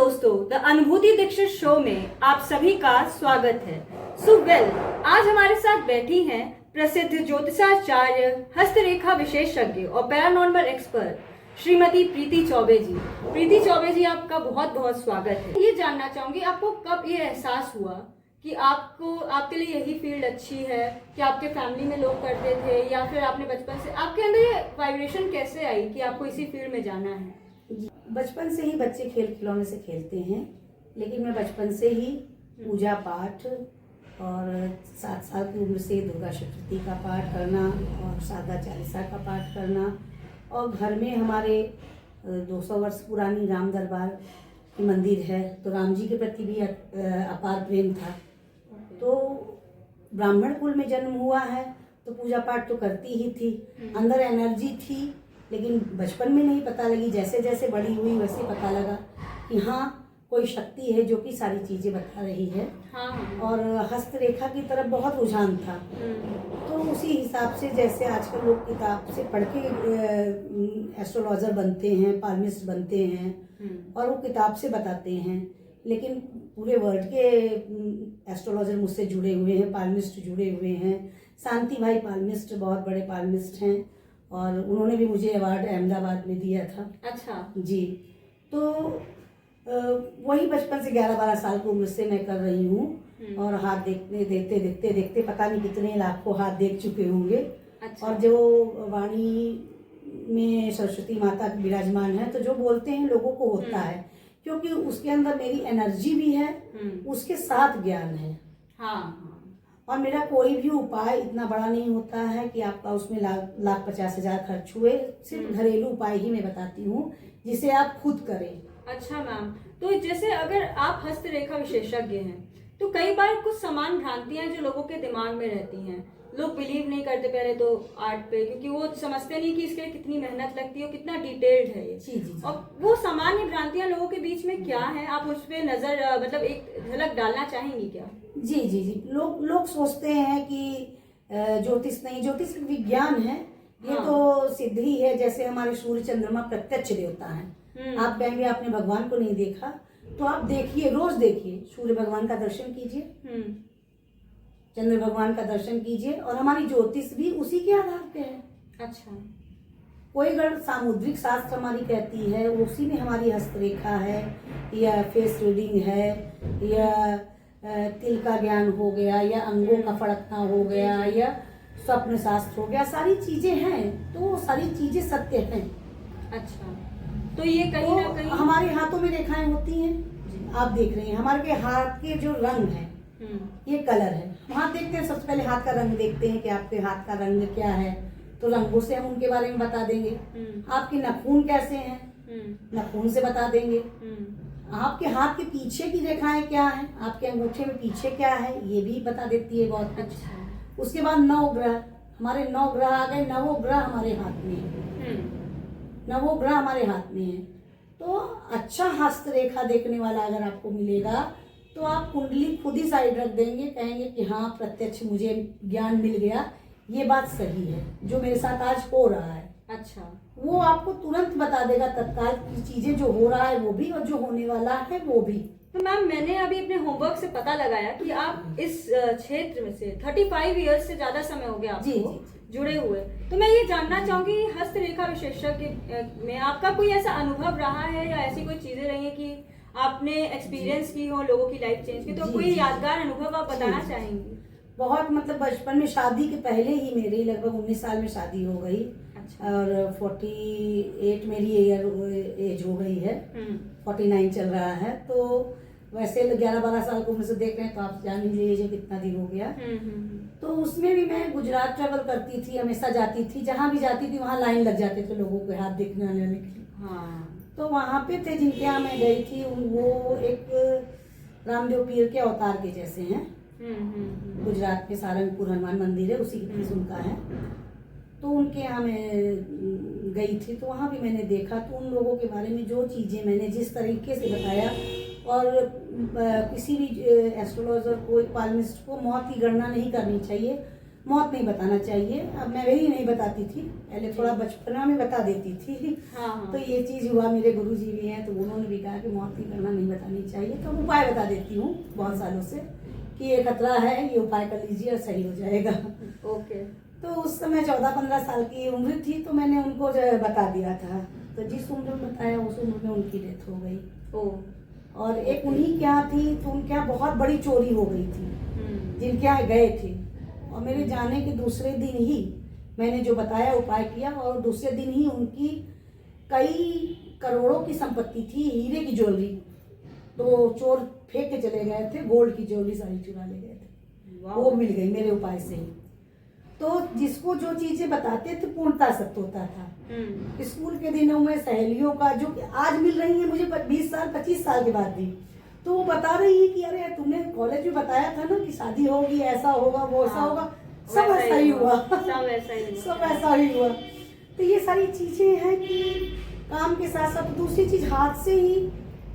दोस्तों, द अनुभूति दीक्षित शो में आप सभी का स्वागत है। आज हमारे साथ बैठी हैं प्रसिद्ध ज्योतिषाचार्य, हस्तरेखा विशेषज्ञ और पैरानॉर्मल एक्सपर्ट श्रीमती प्रीति चौबे जी। प्रीति चौबे जी, आपका बहुत बहुत स्वागत है। ये जानना चाहूंगी, आपको कब ये एहसास हुआ कि आपके लिए यही फील्ड अच्छी है? कि आपके फैमिली में लोग करते थे या फिर आपने बचपन से, आपके अंदर ये वाइब्रेशन कैसे आई कि आपको इसी फील्ड में जाना है? बचपन से ही बच्चे खेल खिलौने से खेलते हैं, लेकिन मैं बचपन से ही पूजा पाठ और 7 साल की उम्र से दुर्गा सप्तशती का पाठ करना और शारदा चालीसा का पाठ करना, और घर में हमारे 200 वर्ष पुरानी राम दरबार की मंदिर है, तो राम जी के प्रति भी अपार प्रेम था। तो ब्राह्मण कुल में जन्म हुआ है तो पूजा पाठ तो करती ही थी, अंदर एनर्जी थी, लेकिन बचपन में नहीं पता लगी। जैसे जैसे बड़ी हुई वैसे पता लगा कि हाँ, कोई शक्ति है जो कि सारी चीज़ें बता रही है। हाँ। और हस्तरेखा की तरफ बहुत रुझान था। तो उसी हिसाब से, जैसे आजकल लोग किताब से पढ़ के एस्ट्रोलॉजर बनते हैं, पाल्मिस्ट बनते हैं और वो किताब से बताते हैं, लेकिन पूरे वर्ल्ड के एस्ट्रोलॉजर मुझसे जुड़े हुए हैं, पाल्मिस्ट जुड़े हुए हैं। शांति भाई पाल्मिस्ट बहुत बड़े पाल्मिस्ट हैं और उन्होंने भी मुझे अवार्ड अहमदाबाद में दिया था। अच्छा जी। तो वही बचपन से 11-12 साल की उम्र से मैं कर रही हूँ और हाथ देखते पता नहीं कितने लाखों हाथ देख चुके होंगे। अच्छा। और जो वाणी में सरस्वती माता विराजमान है, तो जो बोलते हैं लोगों को होता है, क्योंकि उसके अंदर मेरी एनर्जी भी है, उसके साथ ज्ञान है। हाँ। और मेरा कोई भी उपाय इतना बड़ा नहीं होता है कि आपका उसमें लाख 50,000 खर्च हुए। सिर्फ घरेलू उपाय ही मैं बताती हूँ जिसे आप खुद करें। अच्छा मैम, तो जैसे अगर आप हस्तरेखा विशेषज्ञ हैं तो कई बार कुछ समान भ्रांतियां जो लोगों के दिमाग में रहती हैं, लोग बिलीव नहीं करते पहले तो आर्ट पे, क्योंकि वो समझते नहीं कि इसके लिए कितनी मेहनत लगती है, कितना डिटेल्ड है ये। जी। और वो सामान्य भ्रांतियां लोगों के बीच में क्या है, आप उस पर नजर मतलब एक झलक डालना चाहेंगी क्या? जी। लोग सोचते हैं कि ज्योतिष नहीं, ज्योतिष विज्ञान है। ये हाँ। तो सिद्ध ही है। जैसे हमारे सूर्य चंद्रमा प्रत्यक्ष देवता है। आप कहेंगे आपने भगवान को नहीं देखा, तो आप देखिए, रोज देखिए, सूर्य भगवान का दर्शन कीजिए, चंद्र भगवान का दर्शन कीजिए, और हमारी ज्योतिष भी उसी के आधार पे है। अच्छा। कोई अगर सामुद्रिक शास्त्र हमारी कहती है, उसी में हमारी हस्तरेखा है या फेस रीडिंग है या तिल का ज्ञान हो गया या अंगों का फड़कना हो गया या स्वप्न शास्त्र हो गया, सारी चीजें हैं, तो सारी चीजें सत्य हैं। अच्छा, तो ये कहीं ना कहीं हमारे हाथों में रेखाएं होती हैं, आप देख रहे हैं हमारे के हाथ के जो रंग है, ये कलर है। हम हाथ देखते हैं, सबसे पहले हाथ का रंग देखते हैं कि आपके हाथ का रंग क्या है, तो रंगों से हम उनके बारे में बता देंगे। आपके नाखून कैसे हैं, नाखून से बता देंगे। आपके हाथ के पीछे की रेखाएं क्या है, आपके अंगूठे में पीछे क्या है, ये भी बता देती है बहुत कुछ। अच्छा। उसके बाद 9 ग्रह, हमारे 9 ग्रह आ गए, 9 ग्रह हमारे हाथ में है, 9 ग्रह हमारे हाथ में है। तो अच्छा हस्तरेखा देखने वाला अगर आपको मिलेगा तो आप कुंडली खुद ही साइड रख देंगे, कहेंगे कि हाँ, प्रत्यक्ष मुझे ज्ञान मिल गया, ये बात सही है, जो मेरे साथ आज हो रहा है। अच्छा। वो आपको तुरंत बता देगा, तत्काल की चीजें, जो हो रहा है वो भी और जो होने वाला है वो भी। तो मैम, मैंने अभी अपने होमवर्क से पता लगाया कि आप इस क्षेत्र में से 35 ईयर्स से ज्यादा समय हो गया आपको जुड़े हुए। तो मैं ये जानना चाहूंगी, हस्तरेखा विशेषज्ञ में आपका कोई ऐसा अनुभव रहा है या ऐसी कोई चीजें रही है कि आपने एक्सपीरियंस की हो, लोगों की लाइफ चेंज की, तो कोई यादगार अनुभव आप बताना चाहेंगी? बहुत, मतलब बचपन में, शादी के पहले ही मेरी लगभग 19 साल में शादी हो गई। अच्छा। और 48 मेरी एज हो गई है, 49 चल रहा है। तो वैसे 11-12 साल को मुझसे देख रहे हैं तो आप जान ही लीजिए कितना दिन हो गया। तो उसमें भी मैं गुजरात ट्रेवल करती थी, हमेशा जाती थी, जहाँ भी जाती थी वहाँ लाइन लग जाते थे लोगों के हाथ देखने आने के लिए। हाँ। तो वहाँ पे थे जिनके यहाँ मैं गई थी, वो एक रामदेव पीर के अवतार के जैसे हैं। गुजरात में सारंगपुर हनुमान मंदिर है, उसी के पीस उनका है। तो उनके यहाँ मैं गई थी, तो वहाँ भी मैंने देखा, तो उन लोगों के बारे में जो चीज़ें मैंने जिस तरीके से बताया, और किसी भी एस्ट्रोलॉजर को, पाल्मिस्ट को मौत की गणना नहीं करनी चाहिए। मौत नहीं बताना चाहिए। अब मैं वही नहीं बताती थी, पहले थोड़ा बचपना में बता देती थी। हाँ तो ये चीज हुआ, मेरे गुरुजी भी हैं तो उन्होंने भी कहा कि मौत नहीं करना, नहीं बतानी चाहिए। तो उपाय बता देती हूँ बहुत सालों से कि ये खतरा है, ये उपाय कर लीजिए और सही हो जाएगा। ओके। तो उस समय 14-15 साल की उम्र थी, तो मैंने उनको जो है बता दिया था। तो जिस उम्र में बताया उस उम्र में उनकी डेथ हो गई। और एक उन्हीं के यहाँ थी, तो उनके यहाँ बहुत बड़ी चोरी हो गई थी, जिनके यहाँ गए थे। और मेरे जाने के दूसरे दिन ही मैंने जो बताया उपाय किया, और दूसरे दिन ही उनकी कई करोड़ों की संपत्ति थी, हीरे की ज्वेलरी, तो चोर फेंक के चले गए थे, गोल्ड की ज्वेलरी सारी चुरा ले गए थे। वो मिल गई मेरे उपाय से ही। तो जिसको जो चीजें बताते थे पूर्णता सत्य होता था। स्कूल के दिनों में सहेलियों का जो आज मिल रही है मुझे 20 साल 25 साल के बाद भी, तो वो बता रही है कि अरे तुमने कॉलेज में बताया था ना कि शादी होगी, ऐसा होगा, वो ऐसा होगा, सब ऐसा ही हुआ। सब ऐसा ही हुआ। तो ये सारी चीजें हैं कि काम के साथ साथ दूसरी चीज, हाथ से ही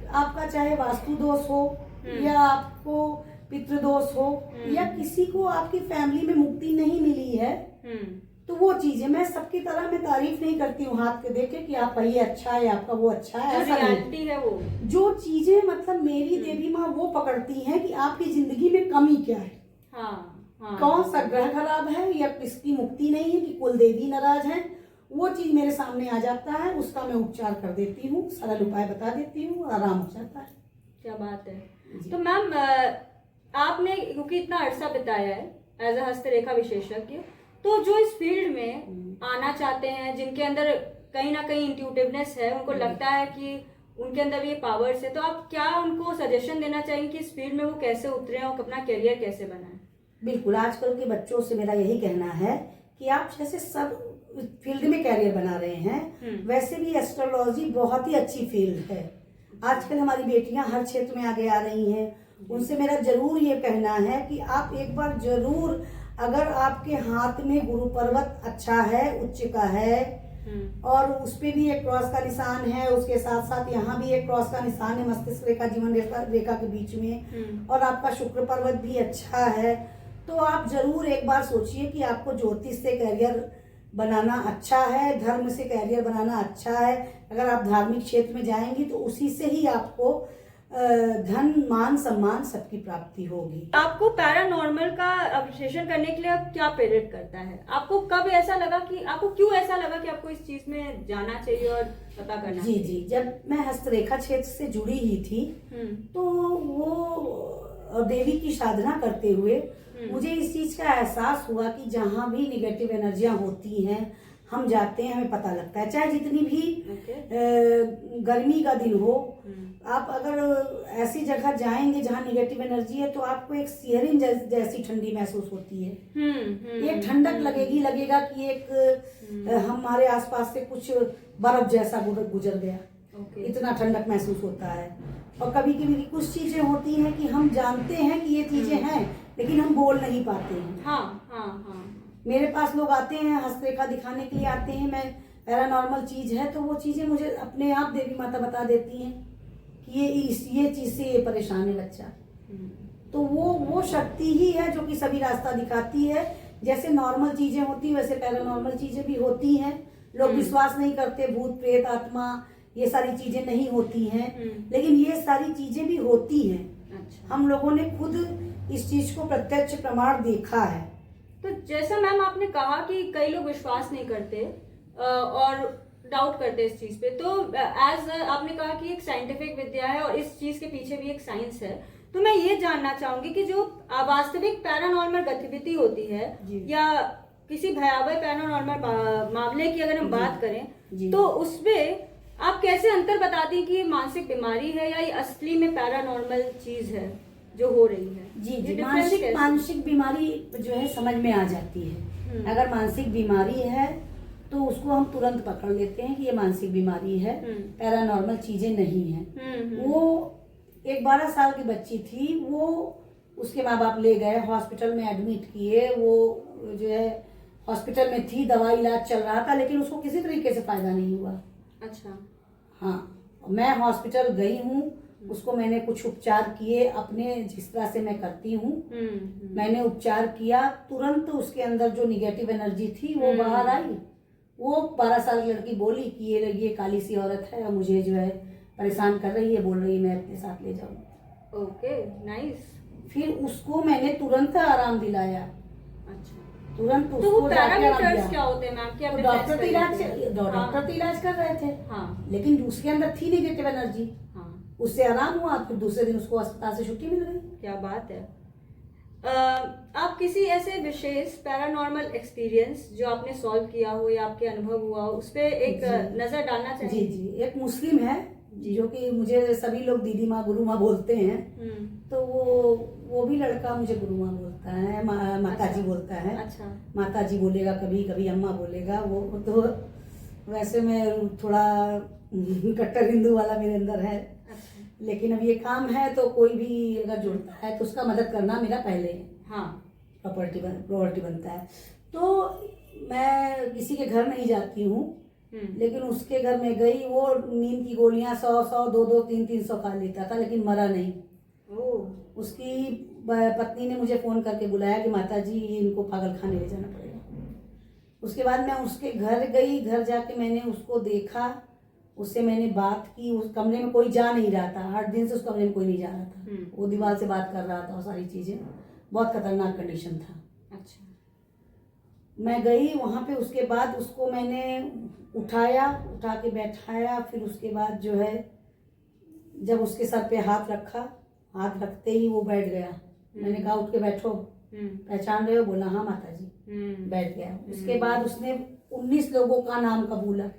आपका चाहे वास्तु दोष हो या आपको पितृदोष हो या किसी को आपकी फैमिली में मुक्ति नहीं मिली है, तो वो चीजें मैं सबकी तरह मैं तारीफ नहीं करती हूँ हाथ के देखे कि आपका ये अच्छा है, आपका वो अच्छा है, ऐसा रियलिटी है वो। जो चीजें मतलब मेरी देवी माँ वो पकड़ती हैं कि आपकी जिंदगी में कमी क्या है। कौन सा ग्रह खराब है या किसकी मुक्ति नहीं है कि कुल देवी नाराज है, वो चीज मेरे सामने आ जाता है, उसका मैं उपचार कर देती हूँ, सरल उपाय बता देती हूँ और आराम हो जाता है। क्या बात है। तो मैम आपने क्योंकि इतना अरसा बिताया है एज अ हस्तरेखा विशेषज्ञ, तो जो इस फील्ड में आना चाहते हैं, जिनके अंदर कहीं ना कहीं इंट्यूटिवनेस है, उनको लगता है कि उनके अंदर ये पावर्स है, तो आप क्या उनको सजेशन देना चाहेंगे कि इस फील्ड में वो कैसे उतरे और अपना करियर कैसे बनाएं? बिल्कुल, आजकल के बच्चों से मेरा यही कहना है कि आप जैसे सब फील्ड में कैरियर बना रहे हैं, वैसे भी एस्ट्रोलॉजी बहुत ही अच्छी फील्ड है। आजकल हमारी बेटियां हर क्षेत्र में आगे आ रही हैं। उनसे मेरा जरूर ये कहना है कि आप एक बार जरूर, अगर आपके हाथ में गुरु पर्वत अच्छा है, उच्च का है, और उस पे भी एक क्रॉस का निशान है, उसके साथ साथ यहाँ भी एक क्रॉस का निशान है मस्तिष्क रेखा जीवन रेखा के बीच में, और आपका शुक्र पर्वत भी अच्छा है, तो आप जरूर एक बार सोचिए कि आपको ज्योतिष से करियर बनाना अच्छा है, धर्म से करियर बनाना अच्छा है। अगर आप धार्मिक क्षेत्र में जाएंगी तो उसी से ही आपको धन मान सम्मान सबकी प्राप्ति होगी। आपको पैरानॉर्मल का विश्लेषण करने के लिए अब क्या प्रेरित करता है? आपको कब ऐसा लगा कि आपको क्यों ऐसा लगा कि आपको इस चीज में जाना चाहिए और पता करना चाहिए? जी, जब मैं हस्तरेखा क्षेत्र से जुड़ी ही थी तो वो देवी की साधना करते हुए मुझे इस चीज का एहसास हुआ कि जहाँ भी निगेटिव एनर्जियां होती हैं, हम जाते हैं, हमें पता लगता है। चाहे जितनी भी गर्मी का दिन हो, आप अगर ऐसी जगह जाएंगे जहाँ निगेटिव एनर्जी है, तो आपको एक सिहरिन जैसी ठंडी महसूस होती है। एक ठंडक लगेगी, लगेगा कि एक हमारे आसपास से कुछ बर्फ जैसा गुजर गया, इतना ठंडक महसूस होता है। और कभी कभी कुछ चीजें होती हैं कि हम जानते हैं कि ये चीजें हैं, लेकिन हम बोल नहीं पाते हैं। मेरे पास लोग आते हैं, हस्तरेखा दिखाने के लिए आते हैं, मैं पैरानॉर्मल चीज है तो वो चीजें मुझे अपने आप देवी माता बता देती हैं कि ये चीज से ये परेशान है बच्चा। तो वो शक्ति ही है जो कि सभी रास्ता दिखाती है। जैसे नॉर्मल चीजें होती वैसे पैरानॉर्मल चीजें भी होती हैं। लोग विश्वास नहीं करते, भूत प्रेत आत्मा ये सारी चीजें नहीं होती हैं, लेकिन ये सारी चीजें भी होती हैं। अच्छा। हम लोगों ने खुद इस चीज को प्रत्यक्ष प्रमाण देखा है। तो जैसा मैम आपने कहा कि कई लोग विश्वास नहीं करते और डाउट करते इस चीज पे, तो एज आपने कहा कि एक साइंटिफिक विद्या है और इस चीज के पीछे भी एक साइंस है, तो मैं ये जानना चाहूंगी कि जो वास्तविक पैरानॉर्मल गतिविधि होती है या किसी भयावह पैरानॉर्मल मामले की अगर हम बात करें, तो उसमें आप कैसे अंतर बताती हैं कि ये मानसिक बीमारी है या ये असली में पैरानॉर्मल चीज है जो हो रही है? जी, मानसिक बीमारी जो है समझ में आ जाती है। अगर मानसिक बीमारी है तो उसको हम तुरंत पकड़ लेते हैं कि ये मानसिक बीमारी है, पैरानॉर्मल चीजें नहीं है। वो एक 12 साल की बच्ची थी, वो उसके माँ बाप ले गए, हॉस्पिटल में एडमिट किए। वो जो है हॉस्पिटल में थी, दवा इलाज चल रहा था, लेकिन उसको किसी तरीके से फायदा नहीं हुआ। अच्छा। हाँ, मैं हॉस्पिटल गई हूँ, उसको मैंने कुछ उपचार किए अपने, जिस तरह से मैं करती हूँ। मैंने उपचार किया, तुरंत उसके अंदर जो निगेटिव एनर्जी थी वो बाहर आई। वो 12 साल की लड़की बोली कि ये काली सी औरत है और मुझे जो है परेशान कर रही है, बोल रही है मैं अपने साथ ले जाऊँ। Okay, nice. फिर उसको मैंने तुरंत आराम दिलाया। अच्छा, तुरंत तो उसको वो जाके आराम पैरामीटर्स दिया। क्या होते हैं मैम? क्या तो डिफरेंस डॉक्टर तो इलाज कर रहे थे। हाँ लेकिन उसके अंदर थी निगेटिव एनर्जी। हाँ, उससे आराम हुआ, फिर दूसरे दिन उसको अस्पताल से छुट्टी मिल गई। क्या बात है। आप किसी ऐसे विशेष पैरानॉर्मल एक्सपीरियंस जो आपने सॉल्व किया हो या आपके अनुभव हुआ हो उस पे एक नजर डालना जी चाहिए? जी, एक मुस्लिम है जो कि मुझे सभी लोग दीदी माँ गुरु माँ बोलते हैं। तो वो भी लड़का मुझे गुरु माँ बोलता है, माता जी बोलता है। अच्छा, माता जी बोलेगा, कभी कभी अम्मा बोलेगा। वो तो वैसे मैं थोड़ा कट्टर हिंदू वाला मेरे अंदर है। अच्छा, लेकिन अब ये काम है तो कोई भी अगर जुड़ता है तो उसका मदद करना मेरा पहले है। हाँ, प्रॉपर्टी बनता है। तो मैं किसी के घर नहीं जाती हूँ, लेकिन उसके घर में गई। वो नींद की गोलियां 100 200 300 खा लेता था, लेकिन मरा नहीं। उसकी पत्नी ने मुझे फोन करके बुलाया कि माता जी इनको पागल खाने ले जाना पड़ेगा। उसके बाद मैं उसके घर गई। घर जाके मैंने उसको देखा, उससे मैंने बात की। उस कमरे में कोई जा नहीं रहा था, 8 दिन से उस कमरे में कोई नहीं जा रहा था। वो दीवार से बात कर रहा था और सारी चीजें, बहुत खतरनाक कंडीशन था। अच्छा, मैं गई वहां पे। उसके बाद उसको मैंने उठा के बैठाया। फिर उसके बाद जो है जब उसके सर पे हाथ रखा, हाथ रखते ही वो बैठ गया। मैंने कहा उठ के बैठो, पहचान रहे हो? बोला हाँ माता जी। बैठ गया। उसके बाद उसने 19 लोगों का नाम कबूला।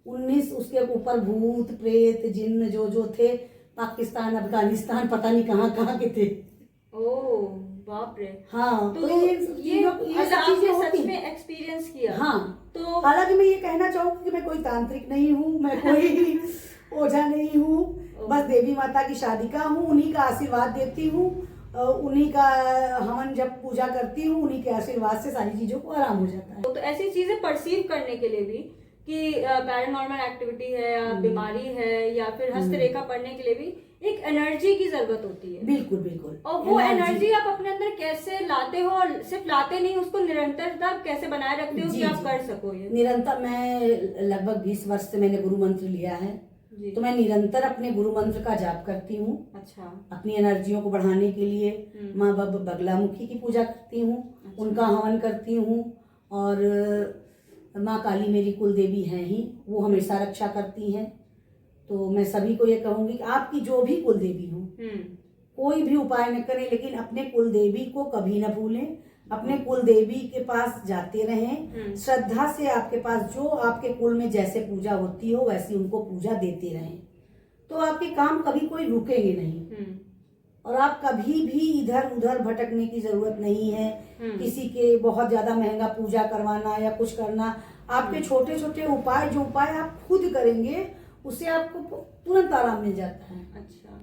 19 उसके ऊपर भूत प्रेत जिन्न जो थे, पाकिस्तान अफगानिस्तान पता नहीं कहाँ कहाँ के थे। ओह बाप रे। हाँ, तो ये सब चीजें आपने सच होती। में एक्सपीरियंस किया? हाँ, तो हालांकि मैं ये कहना चाहूंगी कि मैं कोई तांत्रिक नहीं हूँ, मैं कोई ओझा नहीं हूँ। बस देवी माता की शादिका हूँ, उन्हीं का आशीर्वाद देती हूँ, उन्हीं का हवन जब पूजा करती हूँ, उन्हीं के आशीर्वाद से सारी चीजों को आराम हो जाता है। तो ऐसी चीजें परसीव करने के लिए भी कि पैरानॉर्मल एक्टिविटी है या बीमारी है या फिर हस्तरेखा पढ़ने के लिए भी एक एनर्जी की जरूरत होती है। बिल्कुल बिल्कुल। और वो एनर्जी आप अपने अंदर कैसे लाते हो, और सिर्फ लाते नहीं, उसको निरंतरता कैसे बनाए रखते हो कि आप कर सको ये? निरंतर मैं लगभग 20 वर्ष से मैंने गुरु मंत्र लिया है। तो मैं निरंतर अपने गुरु मंत्र का जाप करती हूँ। अच्छा, अपनी एनर्जियों को बढ़ाने के लिए माँ बगलामुखी की पूजा करती हूँ। अच्छा। उनका हवन करती हूँ। और माँ काली मेरी कुल देवी हैं ही, वो हमेशा रक्षा करती हैं। तो मैं सभी को ये कहूंगी कि आपकी जो भी कुल देवी हो, कोई भी उपाय न करें, लेकिन अपने कुल देवी को कभी न भूलें। अपने कुल देवी के पास जाते रहें, श्रद्धा से आपके पास जो आपके कुल में जैसे पूजा होती हो वैसी उनको पूजा देते रहें। तो आपके काम कभी कोई रुकेंगे नहीं। और आप कभी भी इधर उधर भटकने की जरूरत नहीं है। किसी के बहुत ज्यादा महंगा पूजा करवाना या कुछ करना, आपके छोटे छोटे उपाय, जो उपाय आप खुद करेंगे उससे आपको तुरंत आराम मिल जाता है। अच्छा,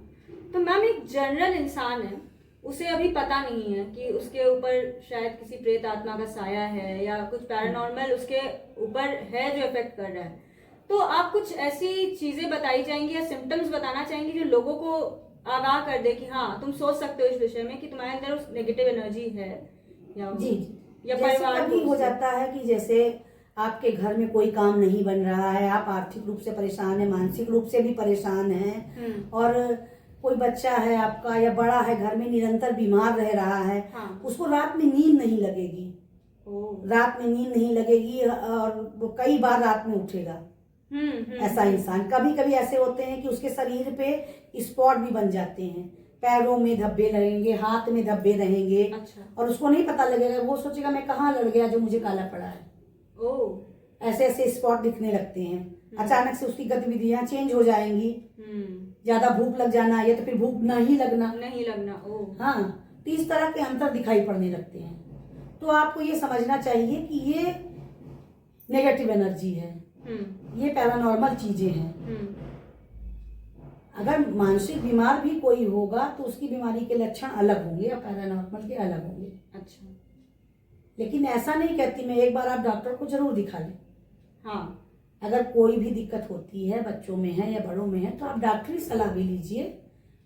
तो मैम एक जनरल इंसान है, उसे अभी पता नहीं है कि उसके ऊपर शायद किसी प्रेत आत्मा का साया है या कुछ पैरानॉर्मल उसके ऊपर है जो इफेक्ट कर रहा है। तो आप कुछ ऐसी चीजें बताई जाएंगी या सिम्टम्स बताना चाहेंगी जो लोगों को आगाह कर दे कि हाँ तुम सोच सकते हो इस विषय में कि तुम्हारे अंदर उस नेगेटिव एनर्जी है या परिवार हो जाता है कि जैसे आपके घर में कोई काम नहीं बन रहा है, आप आर्थिक रूप से परेशान है, मानसिक रूप से भी परेशान है, और कोई बच्चा है आपका या बड़ा है घर में निरंतर बीमार रह रहा है। हाँ। उसको रात में नींद नहीं लगेगी। रात में नींद नहीं लगेगी और वो कई बार रात में उठेगा। ऐसा इंसान, कभी कभी ऐसे होते हैं कि उसके शरीर पे स्पॉट भी बन जाते हैं, पैरों में धब्बे रहेंगे, हाथ में धब्बे रहेंगे। अच्छा। और उसको नहीं पता लगेगा, वो सोचेगा मैं कहाँ लड़ गया जो मुझे काला पड़ा है। ऐसे ऐसे स्पॉट दिखने लगते हैं। अचानक से उसकी गतिविधियां चेंज हो जाएंगी। ज्यादा भूख लग जाना या तो फिर भूख नहीं लगना। हाँ, तो इस तरह के अंतर दिखाई पड़ने लगते हैं। तो आपको ये समझना चाहिए कि ये नेगेटिव एनर्जी है, ये पैरानॉर्मल चीजें हैं। अगर मानसिक बीमार भी कोई होगा तो उसकी बीमारी के लक्षण अलग होंगे और पैरानॉर्मल के अलग होंगे। अच्छा, लेकिन ऐसा नहीं कहती मैं, एक बार आप डॉक्टर को जरूर दिखा लें। हाँ, अगर कोई भी दिक्कत होती है, बच्चों में है या बड़ों में है, तो आप डॉक्टरी सलाह भी लीजिए।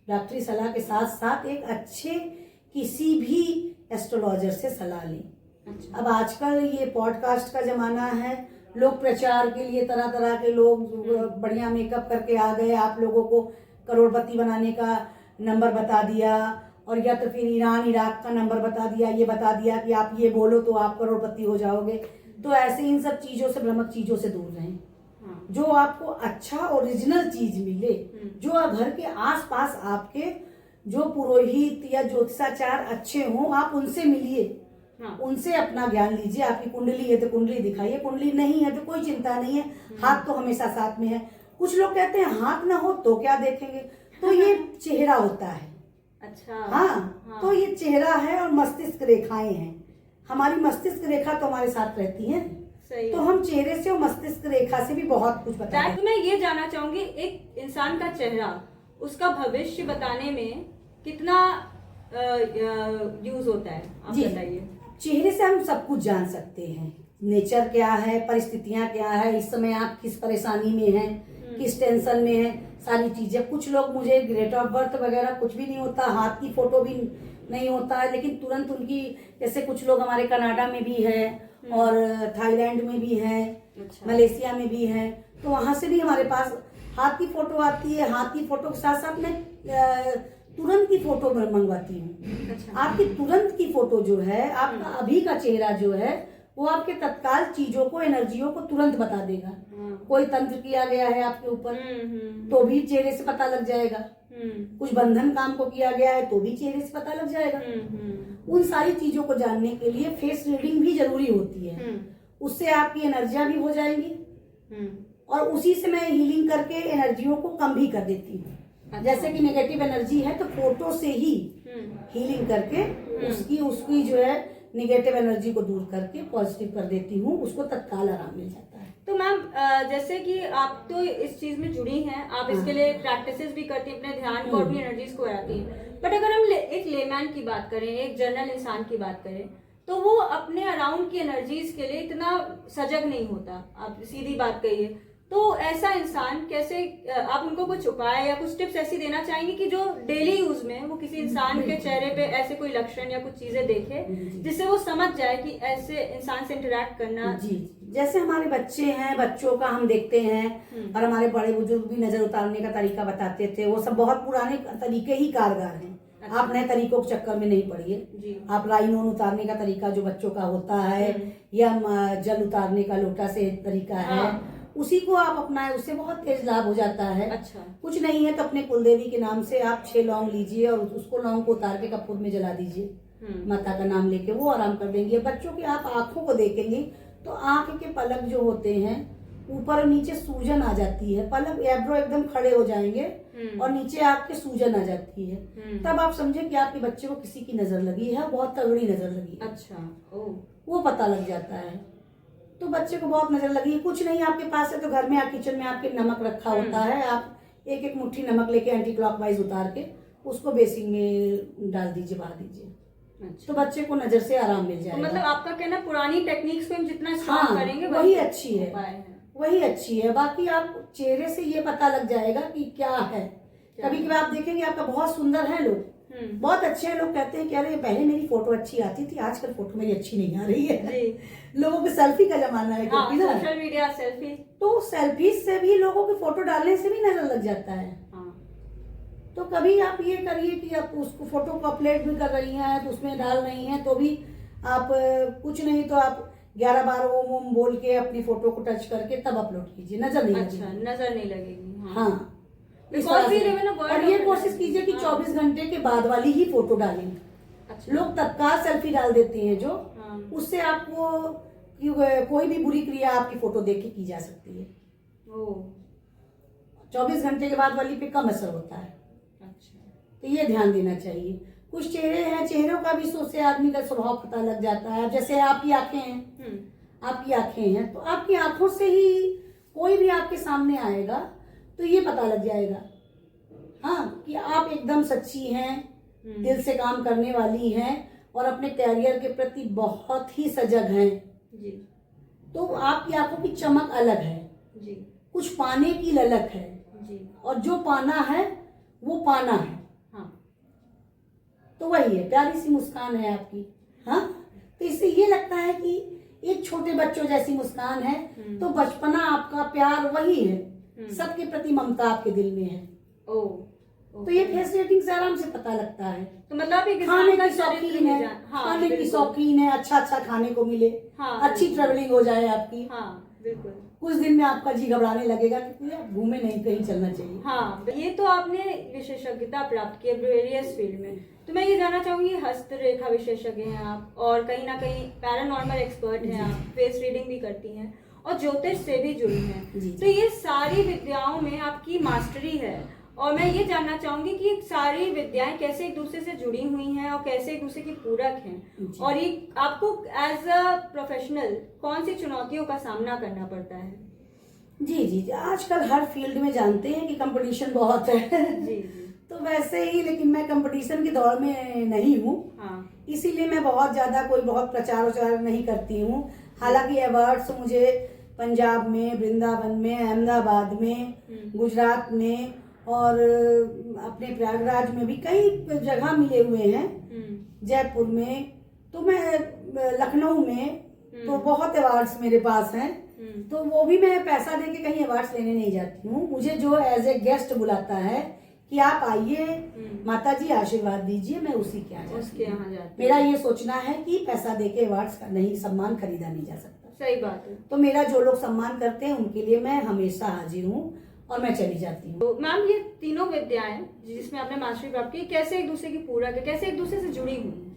डॉक्टरी सलाह के साथ साथ एक अच्छे किसी भी एस्ट्रोलॉजर से सलाह लें। अच्छा। अब आजकल ये पॉडकास्ट का जमाना है, लोग प्रचार के लिए तरह तरह के लोग बढ़िया मेकअप करके आ गए, आप लोगों को करोड़पति बनाने का नंबर बता दिया, और या तो फिर ईरान इराक का नंबर बता दिया, ये बता दिया कि आप ये बोलो तो आप करोड़पति हो जाओगे। तो ऐसे इन सब चीजों से, भ्रामक चीजों से दूर रहें। हाँ। जो आपको अच्छा ओरिजिनल चीज मिले, जो घर के आसपास आपके जो पुरोहित या ज्योतिषाचार अच्छे हों, आप उनसे मिलिए। हाँ। उनसे अपना ज्ञान लीजिए। आपकी कुंडली है तो कुंडली दिखाइए, कुंडली नहीं है तो कोई चिंता नहीं है, हाथ तो हमेशा साथ में है। कुछ लोग कहते हैं हाथ ना हो तो क्या देखेंगे, तो ये चेहरा होता है। अच्छा। हाँ, तो ये चेहरा है और मस्तिष्क रेखाएं हैं। हमारी मस्तिष्क रेखा तो हमारे साथ रहती है, सही तो है। हम चेहरे से और मस्तिष्क रेखा से भी बहुत कुछ बताते हैं। तो मैं ये जानना चाहूंगी, एक इंसान का चेहरा उसका भविष्य बताने में कितना यूज होता है, आप जी, बताइए। चेहरे से हम सब कुछ जान सकते हैं। नेचर क्या है, परिस्थितियां क्या है, इस समय आप किस परेशानी में हैं, किस टेंशन में हैं, सारी चीजें। कुछ लोग, मुझे डेट ऑफ बर्थ वगैरह कुछ भी नहीं होता, हाथ की फोटो भी नहीं होता है, लेकिन तुरंत उनकी, जैसे कुछ लोग हमारे कनाडा में भी है और थाईलैंड में भी है, अच्छा। मलेशिया में भी है, तो वहां से भी हमारे पास हाथ की फोटो आती है। हाथ की फोटो के साथ साथ मैं तुरंत की फोटो मंगवाती हूँ। अच्छा। आपकी तुरंत की फोटो जो है, आपका अभी का चेहरा जो है, वो आपके तत्काल चीजों को, एनर्जियों को तुरंत बता देगा। कोई तंत्र किया गया है आपके ऊपर तो भी चेहरे से पता लग जाएगा। कुछ बंधन काम को किया गया है तो भी चेहरे से पता लग जाएगा। उन सारी चीजों को जानने के लिए फेस रीडिंग भी जरूरी होती है। उससे आपकी एनर्जियां भी हो जाएंगी और उसी से मैं हीलिंग करके एनर्जियों को कम भी कर देती हूँ। अच्छा। जैसे कि नेगेटिव एनर्जी है तो फोटो से ही हीलिंग करके उसकी जो है नेगेटिव एनर्जी को दूर करके पॉजिटिव कर देती हूँ, उसको तत्काल आराम मिल जाता है। तो मैम, जैसे कि आप तो इस चीज में जुड़ी हैं, आप इसके लिए प्रैक्टिसेस भी करती हैं, अपने ध्यान को, अपनी एनर्जीज को बढ़ाती हैं। बट अगर हम एक लेमैन की बात करें, एक जनरल इंसान की बात करें, तो वो अपने अराउंड की एनर्जीज के लिए इतना सजग नहीं होता। आप सीधी बात कहिए, तो ऐसा इंसान कैसे, आप उनको कुछ उपाय या कुछ टिप्स ऐसी देना चाहेंगे कि जो डेली यूज में वो किसी इंसान के चेहरे पे ऐसे कोई लक्षण या कुछ चीजें देखे जिससे वो समझ जाए कि ऐसे इंसान से इंटरेक्ट करना। जी, जैसे हमारे बच्चे हैं, बच्चों का हम देखते हैं, और हमारे बड़े बुजुर्ग भी नजर उतारने का तरीका बताते थे, वो सब बहुत पुराने तरीके ही कारगर हैं। अच्छा। आप नए तरीकों के चक्कर में नहीं पड़िए। आप राइनोन उतारने का तरीका जो बच्चों का होता है, या जल उतारने का लोटा से तरीका है, उसी को आप अपनाएं, उससे बहुत तेज लाभ हो जाता है। अच्छा। कुछ नहीं है तो अपने कुलदेवी के नाम से आप 6 लौंग लीजिए और उसको लौंग को उतार के कपूर में जला दीजिए, माता का नाम लेके, वो आराम कर देंगे। बच्चों की आप आंखों को देखेंगे तो आंख के पलक जो होते हैं, ऊपर और नीचे सूजन आ जाती है, पलक एब्रो एकदम खड़े हो जाएंगे और नीचे आंख के सूजन आ जाती है, तब आप समझे कि आपके बच्चे को किसी की नजर लगी है, बहुत तगड़ी नजर लगी है। अच्छा। ओ। वो पता लग जाता है। तो बच्चे को बहुत नजर लगी, कुछ नहीं आपके पास है तो घर में, किचन में आपके नमक रखा होता है, आप एक एक मुट्ठी नमक लेके एंटी क्लॉकवाइज उतार के उसको बेसिन में डाल दीजिए, बहा दीजिए। अच्छा। तो बच्चे को नजर से आराम मिल जाएगा। तो मतलब आपका कहना, पुरानी टेक्निक्स पे हम जितना स्ट्रॉन्ग करेंगे वही अच्छी है, वही अच्छी है। बाकी आप चेहरे से ये पता लग जाएगा कि क्या है। कभी कभी आप देखेंगे आपका बहुत सुंदर है, लोग बहुत अच्छे हैं, लोग कहते हैं कि अरे पहले मेरी फोटो अच्छी आती थी, आजकल फोटो मेरी अच्छी नहीं आ रही है। लोगों के सेल्फी का जमाना है, क्योंकि ना सोशल मीडिया सेल्फी, तो सेल्फी से भी लोगों की फोटो डालने से भी नजर लग जाता है। तो कभी आप ये करिए कि आप उसको फोटो को अपलोड भी कर रही हैं तो उसमें डाल रही हैं तो भी आप कुछ नहीं तो आप 11 बार ओम ओम बोल के अपनी फोटो को टच करके तब अपलोड कीजिए, नजर नहीं लगेगी। अच्छा, नजर नहीं लगेगी। हाँ, और ये कोशिश कीजिए कि 24 घंटे के बाद वाली ही फोटो डालें। अच्छा। लोग तत्काल सेल्फी डाल देते हैं जो, उससे आपको कोई भी बुरी क्रिया आपकी फोटो देख के की जा सकती है। 24 घंटे के बाद वाली पे कम असर होता है। अच्छा। तो ये ध्यान देना चाहिए। कुछ चेहरे हैं, चेहरों का भी सोच से आदमी का स्वभाव पता लग जाता है। जैसे आपकी आंखें हैं, आपकी आंखें हैं तो आपकी आंखों से ही कोई भी आपके सामने आएगा तो ये पता लग जाएगा, हाँ, कि आप एकदम सच्ची हैं, दिल से काम करने वाली हैं और अपने कैरियर के प्रति बहुत ही सजग हैं जी। तो आपकी आंखों की चमक अलग है जी। कुछ पाने की ललक है जी। और जो पाना है वो पाना है तो वही है, प्यारी सी मुस्कान है आपकी। हाँ, तो इससे ये लगता है कि एक छोटे बच्चों जैसी मुस्कान है। तो बचपना आपका प्यार वही है, सबके प्रति ममता आपके दिल में है। ओ, तो ये फेस रेटिंग से आराम से पता लगता है। तो मतलब एक खाने इंसान का की चरित्र शौकीन में है, हाँ, खाने की बिल्कुल। शौकीन है, अच्छा अच्छा खाने को मिले, हाँ, अच्छी ट्रेवलिंग हो जाए आपकी। हाँ बिल्कुल। कुछ दिन में आपका जी घबराने लगेगा कि यार घूमे नहीं, कहीं चलना चाहिए। हाँ, ये तो आपने विशेषज्ञता प्राप्त की है वेरियस फील्ड में। तो मैं ये जानना चाहूंगी, हस्तरेखा विशेषज्ञ हैं आप और कहीं ना कहीं पैरानॉर्मल एक्सपर्ट हैं आप, फेस रीडिंग भी करती हैं और ज्योतिष से भी जुड़ी हैं। जी। तो ये सारी विद्याओं में आपकी मास्टरी है और मैं ये जानना चाहूंगी कि ये सारी विद्याएं कैसे एक दूसरे से जुड़ी हुई हैं और कैसे एक दूसरे की पूरक हैं, और ये आपको एज अ प्रोफेशनल कौन सी चुनौतियों का सामना करना पड़ता है? जी जी जी, आजकल हर फील्ड में जानते हैं कि कंपटीशन बहुत है। जी जी। तो वैसे ही, लेकिन मैं कंपटीशन की दौड़ में नहीं हूँ। हाँ। इसीलिए मैं बहुत ज्यादा कोई बहुत प्रचार वचार नहीं करती हूँ। हालांकि अवार्ड्स मुझे पंजाब में, वृंदावन में, अहमदाबाद में, गुजरात में और अपने प्रयागराज में भी कई जगह मिले हुए हैं, जयपुर में, तो मैं लखनऊ में, तो बहुत अवार्ड्स मेरे पास हैं। तो वो भी मैं पैसा देके कहीं अवार्ड्स लेने नहीं जाती हूँ। मुझे जो एज ए गेस्ट बुलाता है कि आप आइए माता जी आशीर्वाद दीजिए, मैं उसी के यहाँ उसके यहाँ जाती। मेरा ये सोचना है कि पैसा देके अवार्ड्स का नहीं, सम्मान खरीदा नहीं जा सकता। सही बात है। तो मेरा जो लोग सम्मान करते हैं उनके लिए मैं हमेशा हाजिर हूँ और मैं चली जाती हूँ। तो मैम, ये तीनों विद्याएं जिसमें आपने मास्टरी प्राप्त की, कैसे एक दूसरे की पूरक है, कैसे एक दूसरे से जुड़ी हुई है?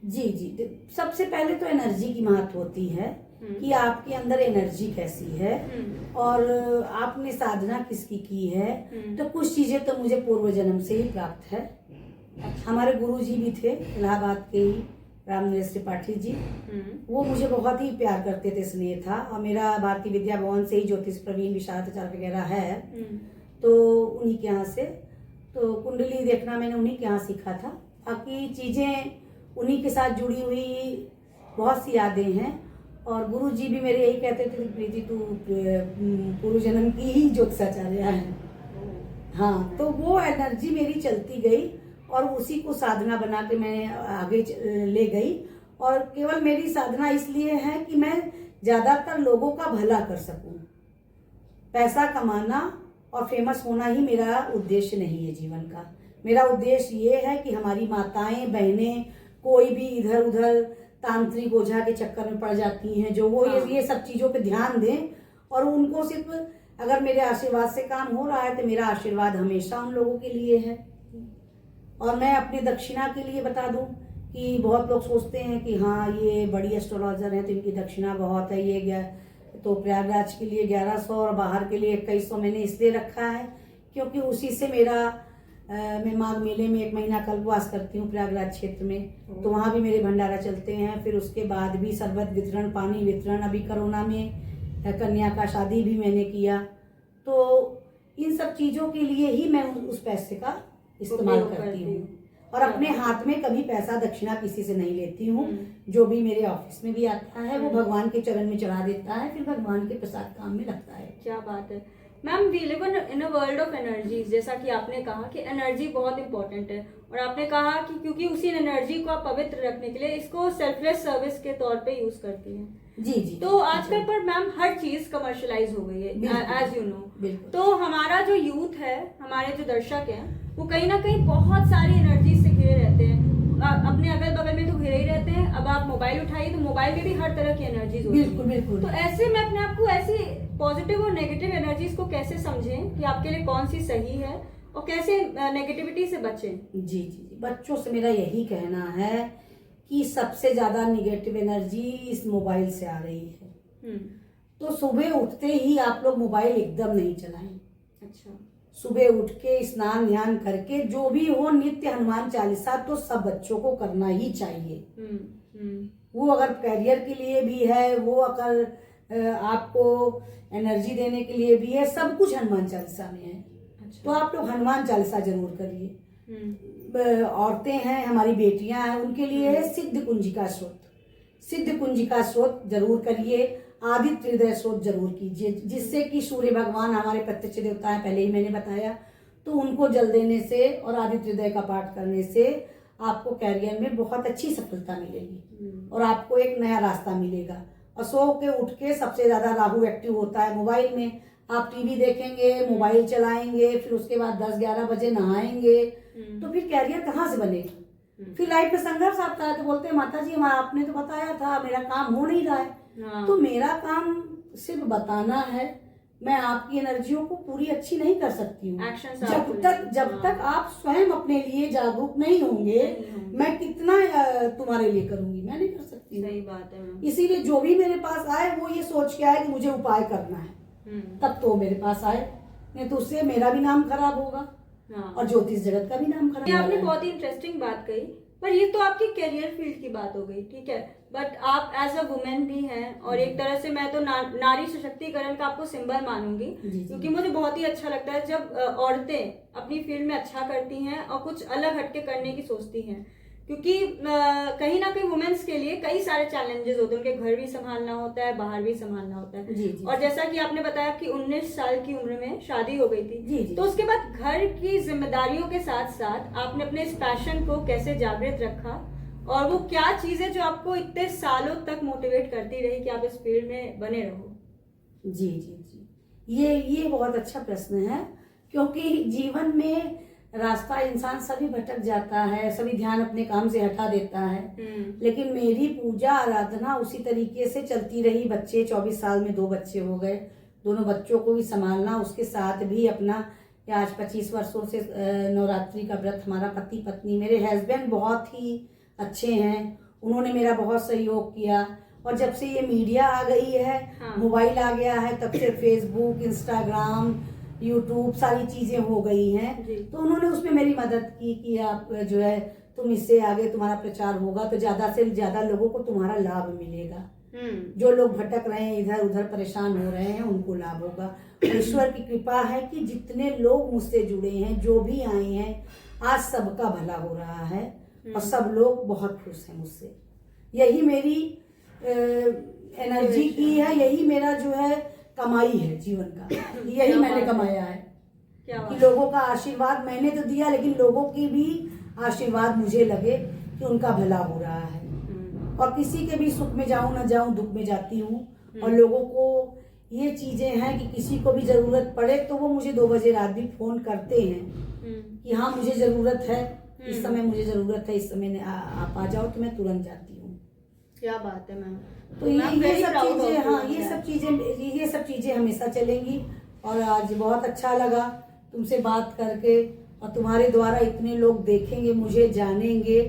जी जी, सबसे पहले तो एनर्जी की महत्व होती है कि आपके अंदर एनर्जी कैसी है और आपने साधना किसकी की है। तो कुछ चीजें तो मुझे पूर्व जन्म से ही प्राप्त है। हमारे गुरुजी भी थे इलाहाबाद के ही, रामनरेश त्रिपाठी जी, वो मुझे बहुत ही प्यार करते थे, स्नेह था। और मेरा भारतीय विद्या भवन से ही ज्योतिष प्रवीण विशारदाचार्य वगैरह है, तो उन्हीं के यहाँ से, तो कुंडली देखना मैंने उन्हीं के यहाँ सीखा था। बाकी चीजें उन्हीं के साथ जुड़ी हुई बहुत सी यादें हैं। और गुरु जी भी मेरे यही कहते थे, प्रीति तू पूर्व जन्म की ही ज्योतिषाचार्य है। हाँ, तो वो एनर्जी मेरी चलती गई और उसी को साधना बना के मैं आगे ले गई। और केवल मेरी साधना इसलिए है कि मैं ज्यादातर लोगों का भला कर सकूं। पैसा कमाना और फेमस होना ही मेरा उद्देश्य नहीं है जीवन का। मेरा उद्देश्य ये है कि हमारी माताएं बहनें कोई भी इधर उधर तांत्रिक ओझा के चक्कर में पड़ जाती हैं, जो वो ये सब चीजों पे ध्यान दें और उनको सिर्फ, अगर मेरे आशीर्वाद से काम हो रहा है तो मेरा आशीर्वाद हमेशा उन लोगों के लिए है। और मैं अपनी दक्षिणा के लिए बता दूं कि बहुत लोग सोचते हैं कि हाँ ये बड़ी एस्ट्रोलॉजर है तो इनकी दक्षिणा बहुत है, ये तो प्रयागराज के लिए 1100 और बाहर के लिए 2100 मैंने इसलिए रखा है क्योंकि उसी से मेरा मैं माघ मेले में 1 महीना कल्पवास करती हूँ प्रयागराज क्षेत्र में, तो वहाँ भी मेरे भंडारा चलते हैं। फिर उसके बाद भी शरबत वितरण, पानी वितरण, अभी कोरोना में कन्या का शादी भी मैंने किया। तो इन सब चीज़ों के लिए ही मैं उस पैसे का इस्तेमाल करती हूँ और अपने हाथ में कभी पैसा दक्षिणा किसी से नहीं लेती हूँ। जो भी मेरे ऑफिस में भी आता है वो भगवान के चरण में चढ़ा देता है, फिर भगवान के प्रसाद काम में लगता है। क्या बात है ma'am. We live in a world of energies, जैसा कि आपने कहा कि एनर्जी बहुत इंपॉर्टेंट है और आपने कहा कि क्योंकि उसी एनर्जी को आप पवित्र रखने के लिए इसको सेल्फलेस सर्विस के तौर पे यूज करती हैं। जी जी। तो आजकल पर मैम हर चीज कमर्शलाइज हो गई है, एज यू नो। तो हमारा जो यूथ है, हमारे जो दर्शक हैं, वो कहीं ना कहीं बहुत सारी एनर्जी से घिरे रहते हैं। अपने अगल बगल में तो घिरे ही रहते हैं। अब आप मोबाइल उठाइए तो मोबाइल में भी हर तरह की एनर्जीज होती है। बिल्कुल बिल्कुल। तो ऐसे में अपने आप को ऐसी पॉजिटिव और नेगेटिव एनर्जीज को कैसे समझें कि आपके लिए कौन सी सही है और कैसे नेगेटिविटी से बचें? जी जी जी, बच्चों से मेरा यही कहना है कि सबसे ज्यादा नेगेटिव एनर्जी इस मोबाइल से आ रही है। तो सुबह उठते ही आप लोग मोबाइल एकदम नहीं चलाएं। अच्छा। सुबह उठ के स्नान ध्यान करके जो भी हो नित्य हनुमान चालीसा तो सब बच्चों को करना ही चाहिए। वो अगर करियर के लिए भी है, वो अगर आपको एनर्जी देने के लिए भी है, सब कुछ हनुमान चालीसा में है। अच्छा। तो आप लोग हनुमान चालीसा जरूर करिए। औरतें हैं, हमारी बेटियां हैं, उनके लिए है सिद्ध कुंजिका स्रोत। सिद्ध कुंजिका स्रोत जरूर करिए। आदित्य हृदय स्रोत जरूर कीजिए, जिससे कि सूर्य भगवान हमारे प्रत्यक्ष देवता है, पहले ही मैंने बताया, तो उनको जल देने से और आदित्य हृदय का पाठ करने से आपको कैरियर में बहुत अच्छी सफलता मिलेगी और आपको एक नया रास्ता मिलेगा। और सो के उठ के सबसे ज्यादा राहु एक्टिव होता है मोबाइल में। आप टीवी देखेंगे, मोबाइल चलाएंगे, फिर उसके बाद 10-11 बजे नहाएंगे, तो फिर कैरियर कहाँ से बनेगा? फिर लाइफ में संघर्ष आता है, तो बोलते हैं माता जी हमारा आपने तो बताया था, मेरा काम हो नहीं रहा है। तो मेरा काम सिर्फ बताना है, मैं आपकी एनर्जियों को पूरी अच्छी नहीं कर सकती हूँ जब तक आप स्वयं अपने लिए जागरूक नहीं होंगे। मैं कितना तुम्हारे लिए करूंगी, मैं नहीं कर सकती। सही बात है। इसीलिए जो भी मेरे पास आए वो ये सोच के आए कि मुझे उपाय करना है, तब तो मेरे पास आए, नहीं तो उससे मेरा भी नाम खराब होगा और ज्योतिष जगत का भी नाम खराब। आपने बहुत ही इंटरेस्टिंग बात कही, पर ये तो आपकी करियर फील्ड की बात हो गई, ठीक है, बट आप एज अ वुमेन भी हैं और एक तरह से मैं तो नारी सशक्तिकरण का आपको सिंबल मानूंगी, क्योंकि मुझे बहुत ही अच्छा लगता है जब औरतें अपनी फील्ड में अच्छा करती हैं और कुछ अलग हटके करने की सोचती हैं, क्योंकि कहीं ना कहीं वुमेन्स के लिए कई सारे चैलेंजेस होते हैं, उनके घर भी संभालना होता है, बाहर भी संभालना होता है। जी। और जैसा कि आपने बताया कि 19 साल की उम्र में शादी हो गई थी, जी। तो उसके बाद घर की जिम्मेदारियों के साथ साथ आपने अपने इस पैशन को कैसे जागृत रखा, और वो क्या चीज है जो आपको इतने सालों तक मोटिवेट करती रही कि आप इस फील्ड में बने रहो? जी, ये बहुत अच्छा प्रश्न है, क्योंकि जीवन में रास्ता इंसान सभी भटक जाता है, सभी ध्यान अपने काम से हटा देता है, लेकिन मेरी पूजा आराधना उसी तरीके से चलती रही। बच्चे 24 साल में 2 बच्चे हो गए, दोनों बच्चों को भी संभालना, उसके साथ भी अपना आज 25 वर्षों से नवरात्रि का व्रत, हमारा पति पत्नी, मेरे हस्बैंड बहुत ही अच्छे हैं, उन्होंने मेरा बहुत सहयोग किया। और जब से ये मीडिया आ गई है, मोबाइल आ गया है, तब से फेसबुक, इंस्टाग्राम, यूट्यूब सारी चीजें हो गई हैं, तो उन्होंने उसमें मेरी मदद की कि आप जो है तुम इससे आगे तुम्हारा प्रचार होगा तो ज्यादा से ज्यादा लोगों को तुम्हारा लाभ मिलेगा। जो लोग भटक रहे हैं, इधर उधर परेशान हो रहे हैं, उनको लाभ होगा। ईश्वर की कृपा है कि जितने लोग मुझसे जुड़े हैं, जो भी आए हैं, आज सबका भला हो रहा है और सब लोग बहुत खुश हैं मुझसे। यही मेरी एनर्जी की है, यही मेरा जो है कमाई है जीवन का, यही मैंने कमाया है कि लोगों का आशीर्वाद मैंने तो दिया, लेकिन लोगों की भी आशीर्वाद मुझे लगे कि उनका भला हो रहा है। और किसी के भी सुख में जाऊं ना जाऊं, दुख में जाती हूँ। और लोगों को ये चीजें हैं कि किसी को भी जरूरत पड़े तो वो मुझे 2 बजे रात भी फोन करते हैं कि हाँ मुझे जरूरत है, इस समय मुझे जरूरत है, इस समय आप आ जाओ, तो मैं तुरंत जाती हूँ। क्या बात है मैम। तो ये सब चीजें, हाँ ये सब चीजें हमेशा चलेंगी। और आज बहुत अच्छा लगा तुमसे बात करके, और तुम्हारे द्वारा इतने लोग देखेंगे, मुझे जानेंगे,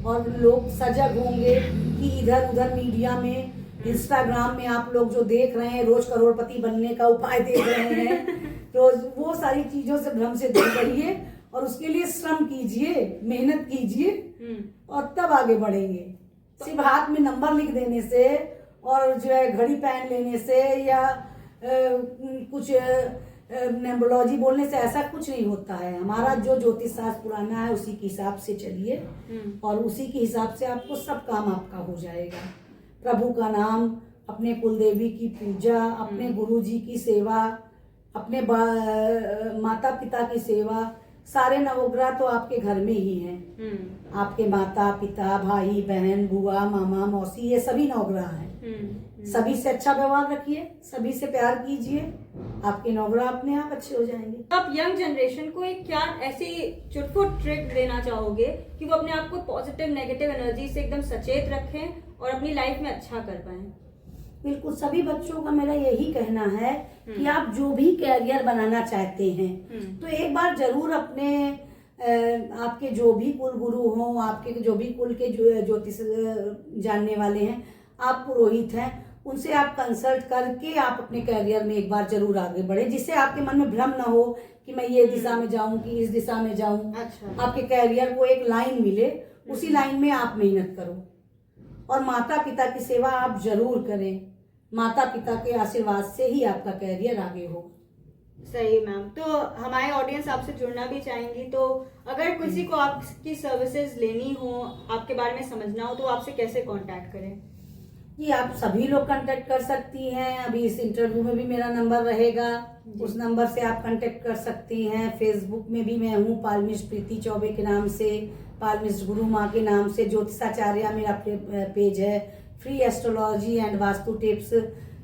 और लोग सजग होंगे कि इधर उधर मीडिया में, इंस्टाग्राम में आप लोग जो देख रहे हैं, रोज करोड़पति बनने का उपाय देख रहे हैं, रोज वो सारी चीजों से भ्रम से दूर रहिए और उसके लिए श्रम कीजिए, मेहनत कीजिए और तब आगे बढ़ेंगे। सिर्फ हाथ में नंबर लिख देने से और जो है घड़ी पहन लेने से या कुछ न्यूमरोलॉजी बोलने से ऐसा कुछ नहीं होता है। हमारा जो ज्योतिष शास्त्र पुराना है उसी के हिसाब से चलिए और उसी के हिसाब से आपको सब काम आपका हो जाएगा। प्रभु का नाम, अपने कुल देवी की पूजा, अपने गुरु जी की सेवा, अपने माता पिता की सेवा, सारे नवग्रह तो आपके घर में ही हैं। आपके माता पिता, भाई बहन, बुआ, मामा, मौसी, ये सभी नवग्रह हैं। सभी से अच्छा व्यवहार रखिए, सभी से प्यार कीजिए, आपके नवग्रह अपने आप अच्छे हो जाएंगे। आप यंग जनरेशन को एक क्या ऐसी चुटपुट ट्रिक देना चाहोगे कि वो अपने आप को पॉजिटिव नेगेटिव एनर्जी से एकदम सचेत रखें और अपनी लाइफ में अच्छा कर पाएं? बिल्कुल, सभी बच्चों का मेरा यही कहना है कि आप जो भी कैरियर बनाना चाहते हैं तो एक बार जरूर अपने आपके जो भी कुल गुरु हों, आपके जो भी कुल के ज्योतिष जानने वाले हैं, आप पुरोहित हैं, उनसे आप कंसल्ट करके आप अपने कैरियर में एक बार जरूर आगे बढ़े, जिससे आपके मन में भ्रम ना हो कि मैं ये दिशा में जाऊं कि इस दिशा में जाऊं। अच्छा। आपके कैरियर को एक लाइन मिले, उसी लाइन में आप मेहनत करो और माता पिता की सेवा आप जरूर करें। माता पिता के आशीर्वाद से ही आपका कैरियर आगे हो। सही मैम। तो हमारे ऑडियंस आपसे जुड़ना भी चाहेंगी, तो अगर किसी को आपकी सर्विसेज लेनी हो, आपके बारे में समझना हो, तो आपसे कैसे कांटेक्ट करें? जी आप सभी लोग कांटेक्ट कर सकती हैं। अभी इस इंटरव्यू में भी मेरा नंबर रहेगा, उस नंबर से आप कांटेक्ट कर सकती हैं। फेसबुक में भी मैं हूँ पालमिस्ट प्रीति चौबे के नाम से, पालमिस्ट गुरु माँ के नाम से। ज्योतिषाचार्य मेरा पेज है। Free astrology and vastu tips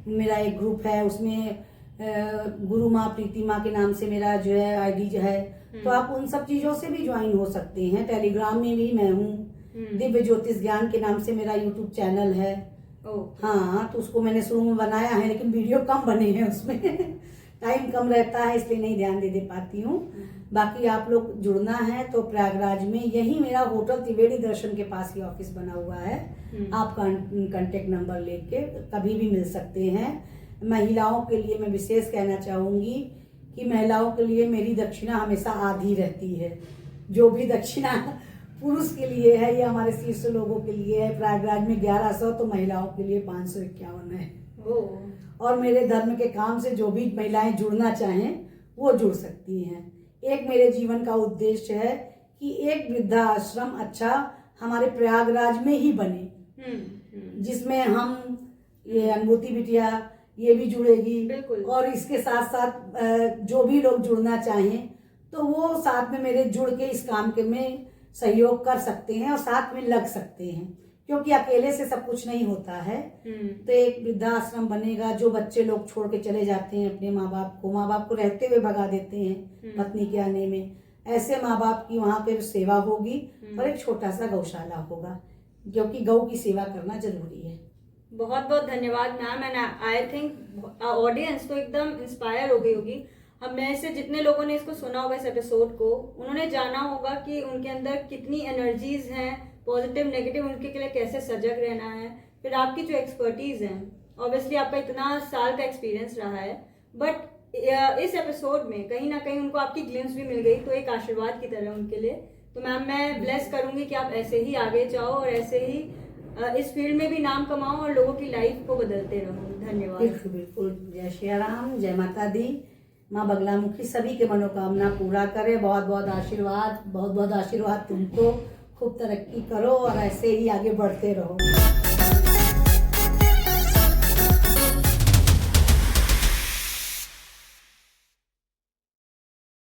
मेरा एक ग्रुप है, उसमें गुरु माँ प्रीति माँ के नाम से मेरा जो है आईडी जो है। तो आप उन सब चीज़ों से भी ज्वाइन हो सकते हैं। टेलीग्राम में भी मैं हूँ। दिव्य ज्योतिष ज्ञान के नाम से मेरा यूट्यूब चैनल है। हाँ, तो उसको मैंने शुरू में बनाया है, लेकिन वीडियो कम बने हैं उसमें टाइम कम रहता है, इसलिए नहीं ध्यान दे पाती हूँ। बाकी आप लोग जुड़ना है तो प्रयागराज में यही मेरा होटल त्रिवेणी दर्शन के पास ही ऑफिस बना हुआ है। आप कांटेक्ट नंबर लेके कभी भी मिल सकते हैं। महिलाओं के लिए मैं विशेष कहना चाहूँगी कि महिलाओं के लिए मेरी दक्षिणा हमेशा आधी रहती है। जो भी दक्षिणा पुरुष के लिए है, ये हमारे शीर्ष लोगों के लिए है। प्रयागराज में 1100 तो महिलाओं के लिए 551 है। और मेरे धर्म के काम से जो भी महिलाएं जुड़ना चाहें वो जुड़ सकती हैं। एक मेरे जीवन का उद्देश्य है कि एक वृद्धाश्रम अच्छा हमारे प्रयागराज में ही बने, जिसमें हम ये अनुभूति बिटिया ये भी जुड़ेगी, और इसके साथ साथ जो भी लोग जुड़ना चाहें तो वो साथ में मेरे जुड़ के इस काम के में सहयोग कर सकते हैं और साथ में लग सकते हैं, क्योंकि अकेले से सब कुछ नहीं होता है। तो एक वृद्धाश्रम बनेगा। जो बच्चे लोग छोड़ के चले जाते हैं अपने माँ बाप को रहते हुए भगा देते हैं पत्नी के आने में, ऐसे माँ बाप की वहाँ पे सेवा होगी और एक छोटा सा गौशाला होगा, क्योंकि गौ की सेवा करना जरूरी है। बहुत बहुत धन्यवाद ma'am. And I think audience तो एकदम इंस्पायर हो गई होगी। अब में से जितने लोगों ने इसको सुना होगा इस एपिसोड को, उन्होंने जाना होगा कि उनके अंदर कितनी एनर्जीज हैं, पॉजिटिव नेगेटिव, उनके लिए कैसे सजग रहना है। फिर आपकी जो एक्सपर्टीज है, ऑब्वियसली आपका इतना साल का एक्सपीरियंस रहा है, बट इस एपिसोड में कहीं ना कहीं उनको आपकी ग्लिम्स भी मिल गई, तो एक आशीर्वाद की तरह उनके लिए। तो मैम मैं ब्लेस करूंगी कि आप ऐसे ही आगे जाओ और ऐसे ही इस फील्ड में भी नाम कमाओ और लोगों की लाइफ को बदलते रहो। धन्यवाद। बिल्कुल बिल्कुल। जय श्री राम, जय माता दी। माँ बगलामुखी सभी के मनोकामना पूरा करे। बहुत बहुत आशीर्वाद तुमको। खूब तरक्की करो और ऐसे ही आगे बढ़ते रहो।